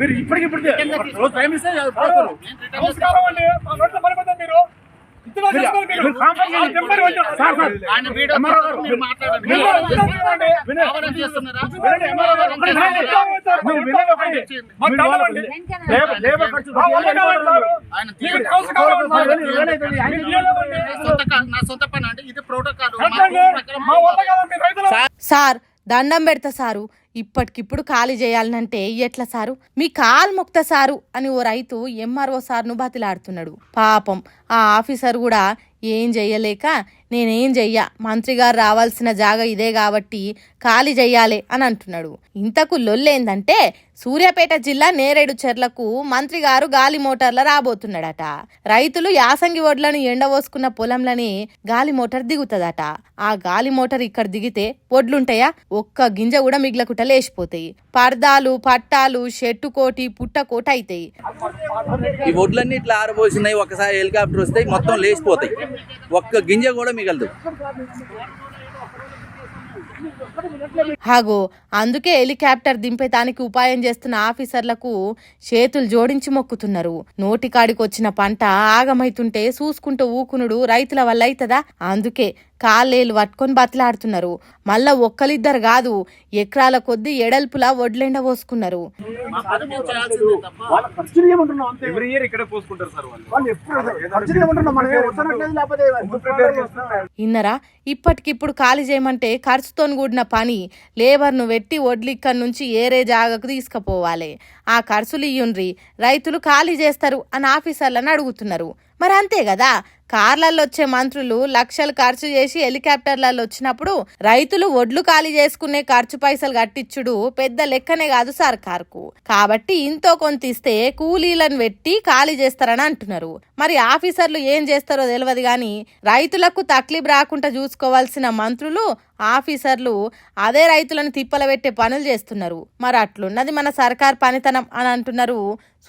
మీరు ఇప్పటికిప్పుడు టైం ఇస్తే నమస్కారం అండి. మా నోట్లో పడిపోతారు మీరు. ఇంతలో చేసుకోవాలి మీరు. నెంబర్ వద్దు. ఆయన వీడియో మీరు మాట్లాడండి. కావాలని చేస్తున్నారా? మాకు కావాలండి. ఆయన నా సొంత పని అండి. ఇది ప్రోటోకాల్. మా వల్ల కాదండి రైతులు. సార్ దండం పెడతా సారు, ఇప్పటికిప్పుడు ఖాళీ చేయాలనంటే ఎట్లా సారు, మీ కాలు మొక్త సారు అని ఓ రైతు ఎంఆర్ఓ సార్ను బతిలాడుతున్నాడు. పాపం ఆ ఆఫీసర్ కూడా ఏం చెయ్యలేక నేనేం చెయ్య, మంత్రి గారు రావాల్సిన జాగా ఇదే కాబట్టి ఖాళీ చెయ్యాలి అని అంటున్నాడు. ఇంతకు లొల్లేందంటే సూర్యాపేట జిల్లా నేరేడు చెర్లకు మంత్రి గారు గాలి మోటార్ల రాబోతున్నాడట. రైతులు యాసంగి వడ్లను ఎండవోసుకున్న పొలంలని గాలి మోటార్ దిగుతుందట. ఆ గాలి మోటార్ ఇక్కడ దిగితే వడ్లుంటాయా, ఒక్క గింజ కూడా మిగిలకుట లేచిపోతాయి. పర్దాలు పట్టాలు షెట్టు కోటి పుట్ట కోట అవుతాయి. ఈ వడ్లన్నీ ఇట్లా ఆరబోసినాయి, ఒకసారి హెలికాప్టర్ వస్తాయి మొత్తం లేచిపోతాయి, ఒక్క గింజ కూడా మిగలదు. హాగో అందుకే హెలికాప్టర్ దింపేతానికి ఉపాయం చేస్తున్న ఆఫీసర్లకు చేతులు జోడించి మొక్కుతున్నారు. నోటికాడికి వచ్చిన పంట ఆగమైతుంటే చూసుకుంటూ ఊకునుడు రైతుల వల్ల అవుతుందా? అందుకే కాళ్ళేలు పట్టుకొని బతిలాడుతున్నారు. మళ్ళా ఒక్కలిద్దరు కాదు, ఎకరాల కొద్దీ ఎడల్పులా వడ్లెండ పోసుకున్నారు. ఇన్నరా ఇప్పటికిప్పుడు ఖాళీ చేయమంటే ఖర్చుతో కూడిన పని. లేబర్ను పెట్టి వడ్లు ఇక్కడి నుంచి ఏరే జాగకు తీసుకుపోవాలి. ఆ ఖర్చులు ఇయ్యుండ్రి, రైతులు ఖాళీ చేస్తారు అని ఆఫీసర్లను అడుగుతున్నారు. మరి అంతే కదా, కార్లలో వచ్చే మంత్రులు లక్షలు ఖర్చు చేసి హెలికాప్టర్లలో వచ్చినప్పుడు రైతులు ఒడ్లు ఖాళీ చేసుకునే ఖర్చు పైసలు కట్టించుడు పెద్ద లెక్కనే కాదు సర్కార్కు. కాబట్టి ఇంతో కొంత ఇస్తే కూలీలను పెట్టి ఖాళీ చేస్తారని అంటున్నారు. మరి ఆఫీసర్లు ఏం చేస్తారో తెలియదు కానీ రైతులకు తక్లీఫ్ రాకుండా చూసుకోవాల్సిన మంత్రులు ఆఫీసర్లు అదే రైతులను తిప్పల పెట్టే పనులు చేస్తున్నారు. మరి అట్లున్నది మన సర్కార్ పనితనం అని అంటున్నారు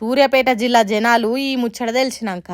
సూర్యాపేట జిల్లా జనాలు ఈ ముచ్చట తెలిసినాక.